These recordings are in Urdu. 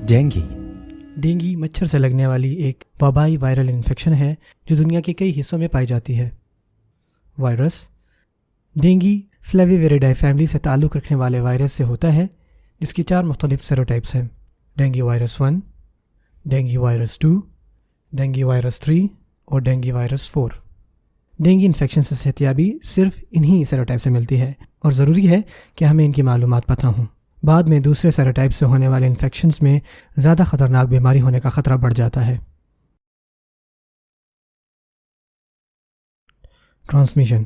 ڈینگی مچھر سے لگنے والی ایک وبائی وائرل انفیکشن ہے جو دنیا کے کئی حصوں میں پائی جاتی ہے۔ وائرس ڈینگی فلیویویریڈائی فیملی سے تعلق رکھنے والے وائرس سے ہوتا ہے، جس کی 4 مختلف سیروٹائپس ہیں: dengue virus 1، dengue virus 2، dengue virus 3 اور ڈینگی وائرس 4۔ ڈینگی انفیکشن سے صحتیابی صرف انہی سیروٹائپ سے ملتی ہے، اور ضروری ہے کہ ہمیں ان کی معلومات پتہ ہوں۔ بعد میں دوسرے سیروٹائپ سے ہونے والے انفیکشنز میں زیادہ خطرناک بیماری ہونے کا خطرہ بڑھ جاتا ہے۔ ٹرانسمیشن: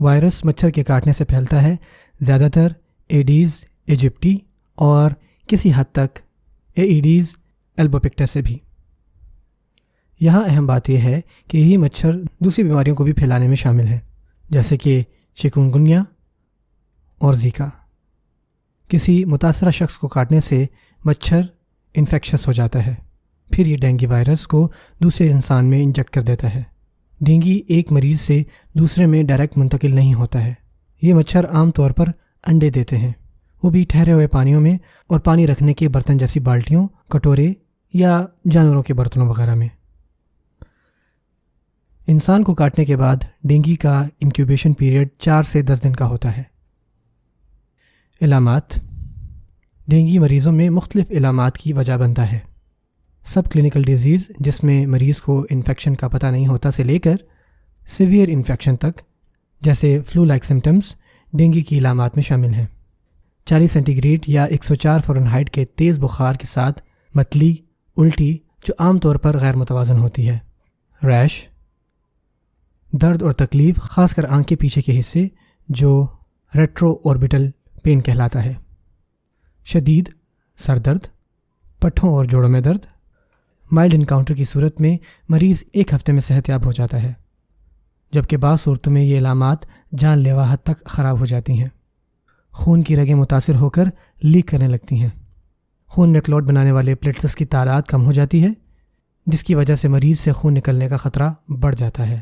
وائرس مچھر کے کاٹنے سے پھیلتا ہے، زیادہ تر ایڈیز ایجپٹی اور کسی حد تک ایڈیز البوپکٹس سے بھی۔ یہاں اہم بات یہ ہے کہ یہی مچھر دوسری بیماریوں کو بھی پھیلانے میں شامل ہیں، جیسے کہ چکن گنیا اور زیکا۔ کسی متاثرہ شخص کو کاٹنے سے مچھر انفیکشس ہو جاتا ہے، پھر یہ ڈینگی وائرس کو دوسرے انسان میں انجیکٹ کر دیتا ہے۔ ڈینگی ایک مریض سے دوسرے میں ڈائریکٹ منتقل نہیں ہوتا ہے۔ یہ مچھر عام طور پر انڈے دیتے ہیں، وہ بھی ٹھہرے ہوئے پانیوں میں اور پانی رکھنے کے برتن جیسی بالٹیوں، کٹورے یا جانوروں کے برتنوں وغیرہ میں۔ انسان کو کاٹنے کے بعد ڈینگی کا انکیوبیشن پیریڈ 4 سے 10 دن کا ہوتا ہے۔ علامات: ڈینگی مریضوں میں مختلف علامات کی وجہ بنتا ہے۔ سب کلینکل ڈیزیز، جس میں مریض کو انفیکشن کا پتہ نہیں ہوتا سے لے کر سیویئر انفیکشن تک، جیسے فلو لائک سمٹمز، ڈینگی کی علامات میں شامل ہیں۔ 40 سینٹی گریڈ یا 104 فارنہائٹ کے تیز بخار کے ساتھ متلی، الٹی جو عام طور پر غیر متوازن ہوتی ہے، ریش، درد اور تکلیف خاص کر آنکھ کے پیچھے کے حصے جو ریٹرو اوربیٹل پین کہلاتا ہے، شدید سر درد، پٹھوں اور جوڑوں میں درد۔ مائلڈ انکاؤنٹر کی صورت میں مریض 1 ہفتے میں صحت یاب ہو جاتا ہے، جبکہ بعض صورتوں میں یہ علامات جان لیوا حد تک خراب ہو جاتی ہیں۔ خون کی رگیں متاثر ہو کر لیک کرنے لگتی ہیں، خون میں کلوٹ بنانے والے پلیٹلیٹس کی تعداد کم ہو جاتی ہے، جس کی وجہ سے مریض سے خون نکلنے کا خطرہ بڑھ جاتا ہے۔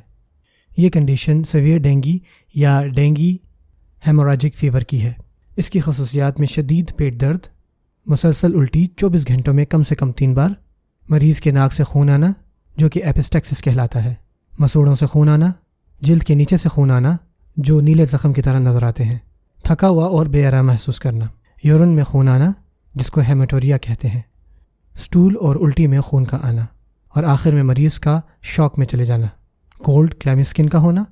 یہ کنڈیشن سیویئر ڈینگی یا ڈینگی ہیموراجک فیور کی ہے۔ اس کی خصوصیات میں شدید پیٹ درد، مسلسل الٹی 24 گھنٹوں میں کم سے کم 3 بار، مریض کے ناک سے خون آنا جو کہ ایپسٹیکسس کہلاتا ہے، مسوڑوں سے خون آنا، جلد کے نیچے سے خون آنا جو نیلے زخم کی طرح نظر آتے ہیں، تھکا ہوا اور بے آرام محسوس کرنا، یورین میں خون آنا جس کو ہیمیٹوریا کہتے ہیں، سٹول اور الٹی میں خون کا آنا، اور آخر میں مریض کا شوک میں چلے جانا، کولڈ کلیمی اسکن کا ہونا،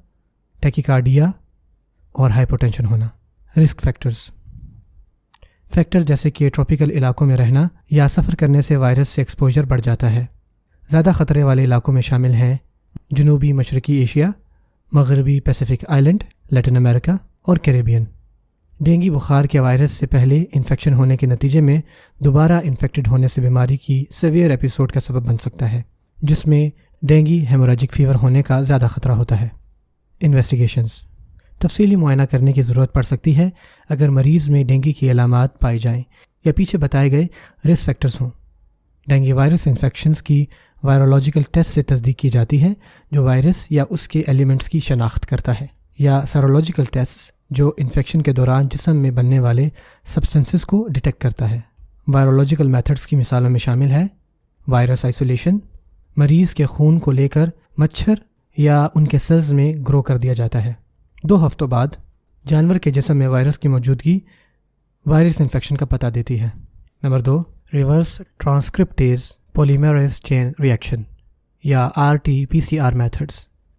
ٹیکیکارڈیا اور ہائپوٹینشن ہونا۔ رسک فیکٹرز جیسے کہ ٹراپیکل علاقوں میں رہنا یا سفر کرنے سے وائرس سے ایکسپوجر بڑھ جاتا ہے۔ زیادہ خطرے والے علاقوں میں شامل ہیں جنوبی مشرقی ایشیا، مغربی پیسیفک آئلینڈ، لیٹن امریکہ اور کیریبین۔ ڈینگی بخار کے وائرس سے پہلے انفیکشن ہونے کے نتیجے میں دوبارہ انفیکٹڈ ہونے سے بیماری کی سیویئر ایپیسوڈ کا سبب بن سکتا ہے، جس میں ڈینگی ہیموراجک فیور ہونے کا زیادہ خطرہ ہوتا ہے۔ انویسٹیگیشنز: تفصیلی معائنہ کرنے کی ضرورت پڑ سکتی ہے اگر مریض میں ڈینگی کی علامات پائی جائیں یا پیچھے بتائے گئے رسک فیکٹرز ہوں۔ ڈینگی وائرس انفیکشنز کی وائرولوجیکل ٹیسٹ سے تصدیق کی جاتی ہے جو وائرس یا اس کے ایلیمنٹس کی شناخت کرتا ہے، یا سیرولوجیکل ٹیسٹ جو انفیکشن کے دوران جسم میں بننے والے سبسٹنسز کو ڈیٹیکٹ کرتا ہے۔ وائرولوجیکل میتھڈز کی مثالوں میں شامل ہے وائرس آئسولیشن، مریض کے خون کو لے کر مچھر یا ان کے سیلز میں گرو کر دیا جاتا ہے۔ 2 ہفتوں بعد جانور کے جسم میں وائرس کی موجودگی وائرس انفیکشن کا پتہ دیتی ہے۔ Number 2، reverse transcriptases پولیمیریز chain reaction یا RT-PCR میتھڈز۔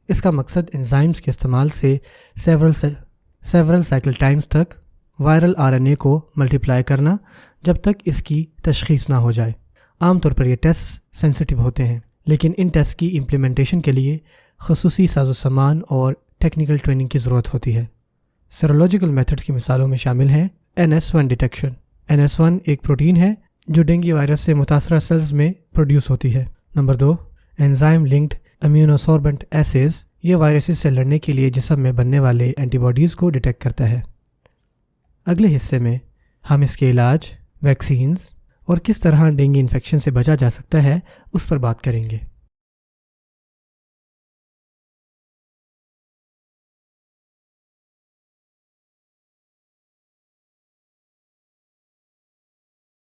اس کا مقصد انزائمز کے استعمال سے سیورل سائیکل ٹائمز تک وائرل RNA کو ملٹیپلائی کرنا جب تک اس کی تشخیص نہ ہو جائے۔ عام طور پر یہ ٹیسٹ سینسٹیو ہوتے ہیں، لیکن ان ٹیسٹ کی امپلیمنٹیشن کے لیے خصوصی ساز و سامان اور ٹیکنیکل ٹریننگ کی ضرورت ہوتی ہے۔ سیرولوجیکل میتھڈز کی مثالوں میں شامل ہیں NS1 ڈیٹیکشن۔ NS1 ایک پروٹین ہے جو ڈینگی وائرس سے متاثرہ سیلز میں پروڈیوس ہوتی ہے۔ Number 2، enzyme linked immunosorbent assays. یہ وائرسز سے لڑنے کے لیے جسم میں بننے والے اینٹی باڈیز کو ڈیٹیکٹ کرتا ہے۔ اگلے حصے میں ہم اس کے علاج، ویکسینز اور کس طرح ڈینگی انفیکشن سے بچا جا سکتا ہے اس پر بات کریں گے۔